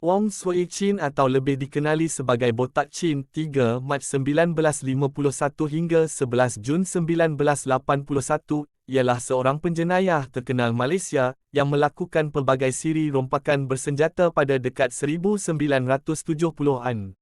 Wong Sui-chin atau lebih dikenali sebagai Botak Chin 3 Mac 1951 hingga 11 Jun 1981 ialah seorang penjenayah terkenal Malaysia yang melakukan pelbagai siri rompakan bersenjata pada dekad 1970-an.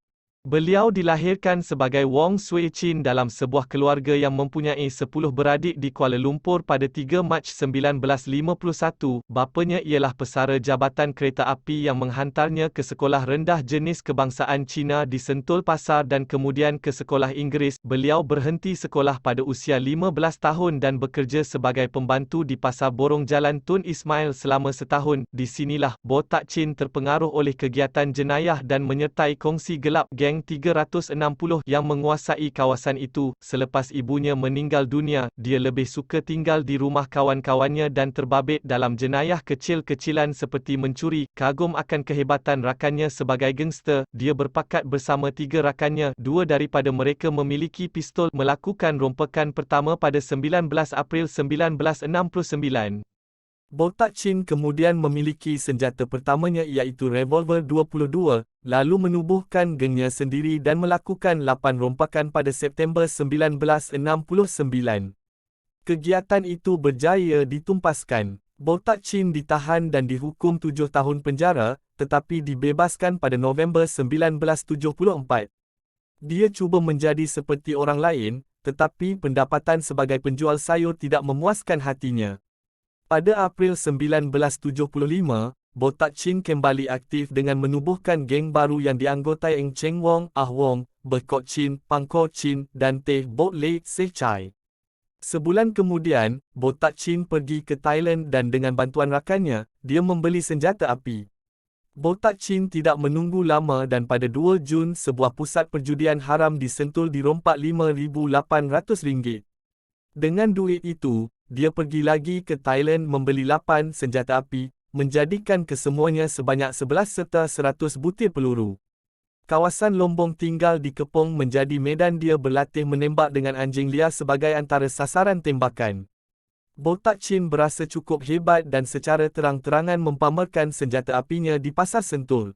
Beliau dilahirkan sebagai Wong Sui-chin dalam sebuah keluarga yang mempunyai 10 beradik di Kuala Lumpur pada 3 Mac 1951. Bapanya ialah pesara Jabatan Kereta Api yang menghantarnya ke sekolah rendah jenis kebangsaan Cina di Sentul Pasar dan kemudian ke sekolah Inggeris. Beliau berhenti sekolah pada usia 15 tahun dan bekerja sebagai pembantu di Pasar Borong Jalan Tun Ismail selama setahun. Di sinilah Botak Chin terpengaruh oleh kegiatan jenayah dan menyertai kongsi gelap geng 360 yang menguasai kawasan itu. Selepas ibunya meninggal dunia, dia lebih suka tinggal di rumah kawan-kawannya dan terbabit dalam jenayah kecil-kecilan seperti mencuri. Kagum akan kehebatan rakannya sebagai gangster, dia berpakat bersama 3 rakannya, 2 daripada mereka memiliki pistol, melakukan rompakan pertama pada 19 April 1969. Botak Chin kemudian memiliki senjata pertamanya iaitu revolver 22, lalu menubuhkan gengnya sendiri dan melakukan 8 rompakan pada September 1969. Kegiatan itu berjaya ditumpaskan. Botak Chin ditahan dan dihukum 7 tahun penjara, tetapi dibebaskan pada November 1974. Dia cuba menjadi seperti orang lain, tetapi pendapatan sebagai penjual sayur tidak memuaskan hatinya. Pada April 1975, Botak Chin kembali aktif dengan menubuhkan geng baru yang dianggotai Eng Cheng Wong, Ah Wong, Bekok Chin, Pangko Chin, dan Teh Bok Lek Seh Chai. Sebulan kemudian, Botak Chin pergi ke Thailand dan dengan bantuan rakannya, dia membeli senjata api. Botak Chin tidak menunggu lama dan pada 2 Jun sebuah pusat perjudian haram di Sentul dirompak RM5,800. Dengan duit itu, dia pergi lagi ke Thailand membeli 8 senjata api, menjadikan kesemuanya sebanyak 11 serta 100 butir peluru. Kawasan Lombong tinggal di Kepong menjadi medan dia berlatih menembak dengan anjing liar sebagai antara sasaran tembakan. Botak Chin berasa cukup hebat dan secara terang-terangan mempamerkan senjata apinya di Pasar Sentul.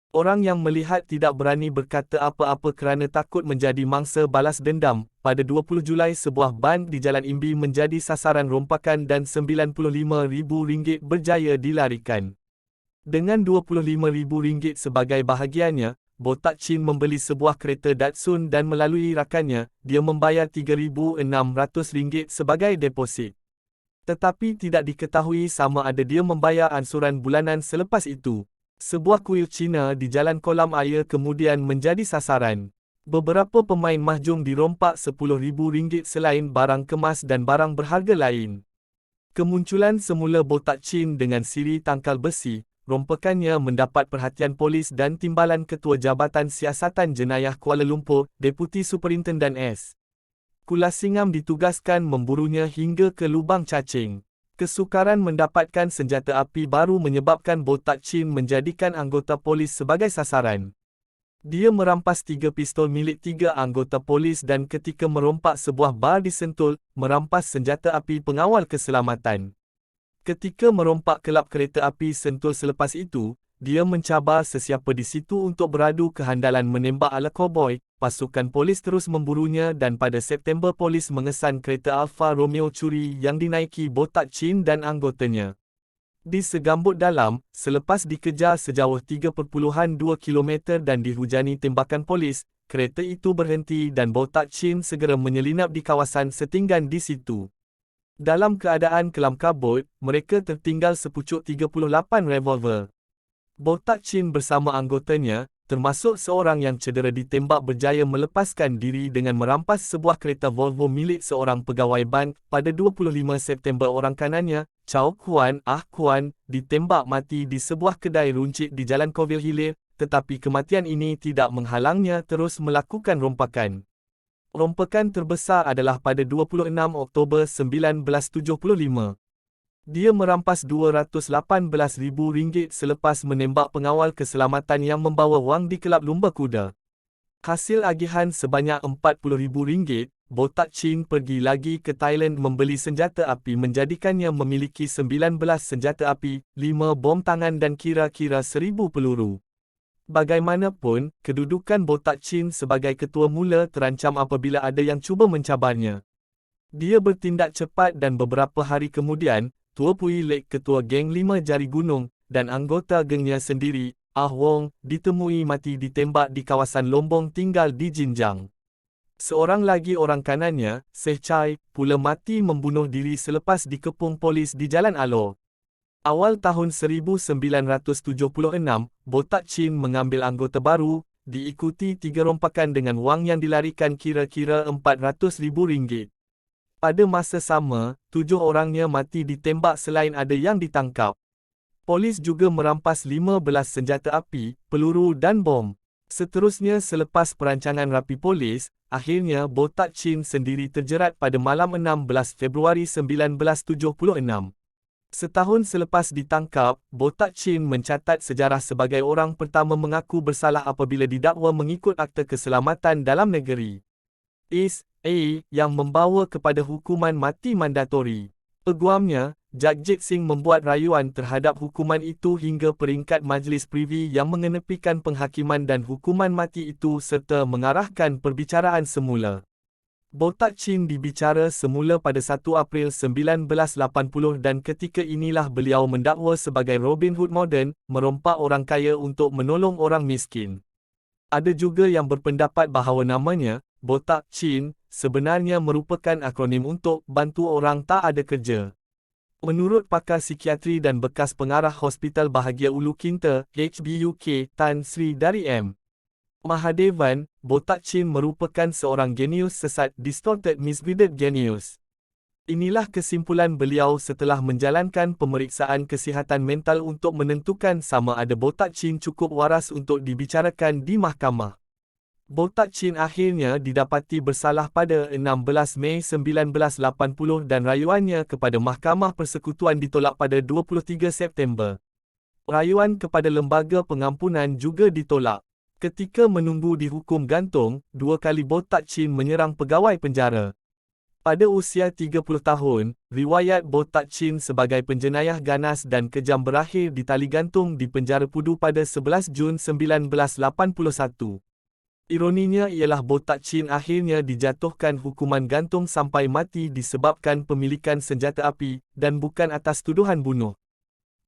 Orang yang melihat tidak berani berkata apa-apa kerana takut menjadi mangsa balas dendam. Pada 20 Julai sebuah ban di Jalan Imbi menjadi sasaran rompakan dan RM95,000 berjaya dilarikan. Dengan RM25,000 sebagai bahagiannya, Botak Chin membeli sebuah kereta Datsun dan melalui rakannya, dia membayar RM3,600 sebagai deposit. Tetapi tidak diketahui sama ada dia membayar ansuran bulanan selepas itu. Sebuah kuil Cina di Jalan Kolam Air kemudian menjadi sasaran. Beberapa pemain mahjong dirompak RM10,000 selain barang kemas dan barang berharga lain. Kemunculan semula Botak Chin dengan siri tangkal besi, rompakannya mendapat perhatian polis dan timbalan Ketua Jabatan Siasatan Jenayah Kuala Lumpur, Deputi Superintendan S. Kulasingam ditugaskan memburunya hingga ke lubang cacing. Kesukaran mendapatkan senjata api baru menyebabkan Botak Chin menjadikan anggota polis sebagai sasaran. Dia merampas 3 pistol milik 3 anggota polis dan ketika merompak sebuah bar di Sentul, merampas senjata api pengawal keselamatan. Ketika merompak kelab kereta api Sentul selepas itu, dia mencabar sesiapa di situ untuk beradu kehandalan menembak ala koboi. Pasukan polis terus memburunya dan pada September polis mengesan kereta Alfa Romeo curi yang dinaiki Botak Chin dan anggotanya. Di segambut dalam, selepas dikejar sejauh 3.2 km dan dihujani tembakan polis, kereta itu berhenti dan Botak Chin segera menyelinap di kawasan setinggan di situ. Dalam keadaan kelam kabut, mereka tertinggal sepucuk 38 revolver. Botak Chin bersama anggotanya, termasuk seorang yang cedera ditembak berjaya melepaskan diri dengan merampas sebuah kereta Volvo milik seorang pegawai bank. Pada 25 September orang kanannya, Chow Kuan Ah Kuan, ditembak mati di sebuah kedai runcit di Jalan Kovil Hilir, tetapi kematian ini tidak menghalangnya terus melakukan rompakan. Rompakan terbesar adalah pada 26 Oktober 1975. Dia merampas RM218,000 selepas menembak pengawal keselamatan yang membawa wang di kelab lumba kuda. Hasil agihan sebanyak RM40,000, Botak Chin pergi lagi ke Thailand membeli senjata api menjadikannya memiliki 19 senjata api, 5 bom tangan dan kira-kira 1,000 peluru. Bagaimanapun, kedudukan Botak Chin sebagai ketua mula terancam apabila ada yang cuba mencabarnya. Dia bertindak cepat dan beberapa hari kemudian, Tua Pui Lek ketua geng 5 Jari Gunung, dan anggota gengnya sendiri, Ah Wong, ditemui mati ditembak di kawasan Lombong tinggal di Jinjiang. Seorang lagi orang kanannya, Seh Chai, pula mati membunuh diri selepas dikepung polis di Jalan Alor. Awal tahun 1976, Botak Chin mengambil anggota baru, diikuti 3 rompakan dengan wang yang dilarikan kira-kira RM400,000. Pada masa sama, 7 orangnya mati ditembak selain ada yang ditangkap. Polis juga merampas 15 senjata api, peluru dan bom. Seterusnya selepas perancangan rapi polis, akhirnya Botak Chin sendiri terjerat pada malam 16 Februari 1976. Setahun selepas ditangkap, Botak Chin mencatat sejarah sebagai orang pertama mengaku bersalah apabila didakwa mengikut Akta Keselamatan Dalam Negeri (SA) yang membawa kepada hukuman mati mandatori. Peguamnya, Jagjit Singh membuat rayuan terhadap hukuman itu hingga peringkat Majlis Privi yang mengenepikan penghakiman dan hukuman mati itu serta mengarahkan perbicaraan semula. Botak Chin dibicara semula pada 1 April 1980 dan ketika inilah beliau mendakwa sebagai Robin Hood moden, merompak orang kaya untuk menolong orang miskin. Ada juga yang berpendapat bahawa namanya, Botak Chin, sebenarnya merupakan akronim untuk Bantu Orang Tak Ada Kerja. Menurut pakar psikiatri dan bekas pengarah Hospital Bahagia Ulu Kinta, HBUK, Tan Sri Dari M. Mahadevan, Botak Chin merupakan seorang genius sesat distorted misguided genius. Inilah kesimpulan beliau setelah menjalankan pemeriksaan kesihatan mental untuk menentukan sama ada Botak Chin cukup waras untuk dibicarakan di mahkamah. Botak Chin akhirnya didapati bersalah pada 16 Mei 1980 dan rayuannya kepada Mahkamah Persekutuan ditolak pada 23 September. Rayuan kepada Lembaga Pengampunan juga ditolak. Ketika menunggu dihukum gantung, 2 kali Botak Chin menyerang pegawai penjara. Pada usia 30 tahun, riwayat Botak Chin sebagai penjenayah ganas dan kejam berakhir di tali gantung di penjara Pudu pada 11 Jun 1981. Ironinya ialah Botak Chin akhirnya dijatuhkan hukuman gantung sampai mati disebabkan pemilikan senjata api, dan bukan atas tuduhan bunuh.